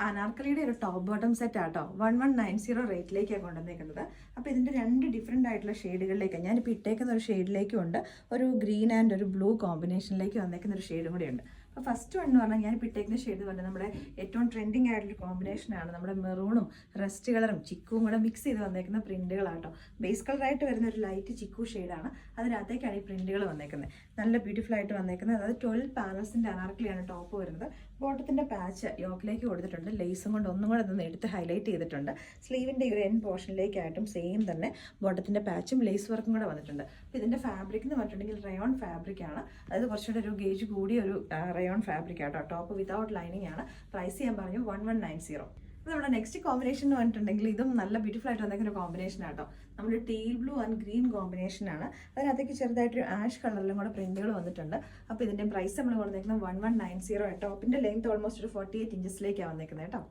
അനാർക്കലിയുടെ ഒരു top bottom set ആട്ടോ 1190 റേറ്റിലേക്കാണ് കൊണ്ടുവന്നേക്കുന്നത്. അപ്പോൾ ഇതിൻ്റെ 2 ഡിഫറെൻ്റ് ആയിട്ടുള്ള ഷെയ്ഡുകളിലേക്ക് ഞാനിപ്പോൾ ഇട്ടേക്കുന്ന ഒരു ഷെയ്ഡിലേക്കും ഉണ്ട്, ഒരു ഗ്രീൻ ആൻഡ് ഒരു ബ്ലൂ കോമ്പിനേഷനിലേക്ക് വന്നേക്കുന്ന ഒരു ഷെയ്ഡും കൂടെ ഉണ്ട്. അപ്പോൾ ഫസ്റ്റ് വൺ എന്ന് പറഞ്ഞാൽ ഞാനിപ്പോൾ ഇട്ടേക്കുന്ന ഷെയ്ഡ് പോലെ നമ്മുടെ ഏറ്റവും ട്രെൻഡിങ് ആയിട്ടുള്ള കോമ്പിനേഷനാണ്. നമ്മുടെ മെറൂണും റസ്റ്റ് കളറും ചിക്കുവും കൂടെ മിക്സ് ചെയ്ത് വന്നേക്കുന്ന പ്രിൻറ്റുകളാട്ടോ. ബേസ് കളറായിട്ട് വരുന്ന ഒരു ലൈറ്റ് ചിക്കു ഷെയ്ഡാണ്, അതിനകത്തേക്കാണ് ഈ പ്രിൻറ്റുകൾ വന്നേക്കുന്നത്. നല്ല ബ്യൂട്ടിഫുൾ ആയിട്ട് വന്നേക്കുന്നത്. അതായത് 12 പാനൽസിൻ്റെ അനാർക്കലിയാണ് ടോപ്പ് വരുന്നത്. ബോട്ടത്തിൻ്റെ പാച്ച് യോക്കിലേക്ക് കൊടുത്തിട്ടുണ്ട്, ലേസും കൊണ്ട് ഒന്നും കൂടെ അതൊന്ന് എടുത്ത് ഹൈലൈറ്റ് ചെയ്തിട്ടുണ്ട്. സ്ലീവിൻ്റെ ഒരു എൻ പോർഷനിലേക്കായിട്ടും സെയിം തന്നെ ബോട്ടത്തിൻ്റെ പാച്ചും ലേസ് വർക്കും കൂടെ വന്നിട്ടുണ്ട്. അപ്പോൾ ഇതിൻ്റെ ഫാബ്രിക് എന്ന് പറഞ്ഞിട്ടുണ്ടെങ്കിൽ റയോൺ ഫാബ്രിക് ആണ്, അതായത് കുറച്ചുകൂടെ ഒരു ഗേജ് കൂടിയ ഒരു റയോൺ ഫാബ്രിക് ആട്ടോ. ടോപ്പ് വിതൗട്ട് ലൈനിങ് ആണ്. പ്രൈസ് ചെയ്യാൻ പറഞ്ഞു 1190. അപ്പോൾ നമ്മുടെ നെക്സ്റ്റ് കോമ്പിനേഷൻ എന്ന് പറഞ്ഞിട്ടുണ്ടെങ്കിൽ ഇതും നല്ല ബ്യൂട്ടിഫുൾ ആയിട്ട് വന്നേക്കുന്ന ഒരു കോമ്പിനേഷൻ ആട്ടോ. നമ്മുടെ ടീൽ ബ്ലൂ ആൻഡ് ഗ്രീൻ കോമ്പിനേഷനാണ്. അതിനകത്തേക്ക് ചെറുതായിട്ടൊരു ആഷ് കളറിലും കൂടെ പ്രിന്റുകൾ വന്നിട്ടുണ്ട്. അപ്പോൾ ഇതിൻ്റെ പ്രൈസ് നമ്മൾ കൊടുത്തേക്കുന്നത് 1190. ടോപ്പിൻ്റെ ലെങ്ത് ഓൾമോസ്റ്റ് ഒരു 48 ഇഞ്ചസിലേക്കാണ് വന്നേക്കുന്നത് കേട്ടോ.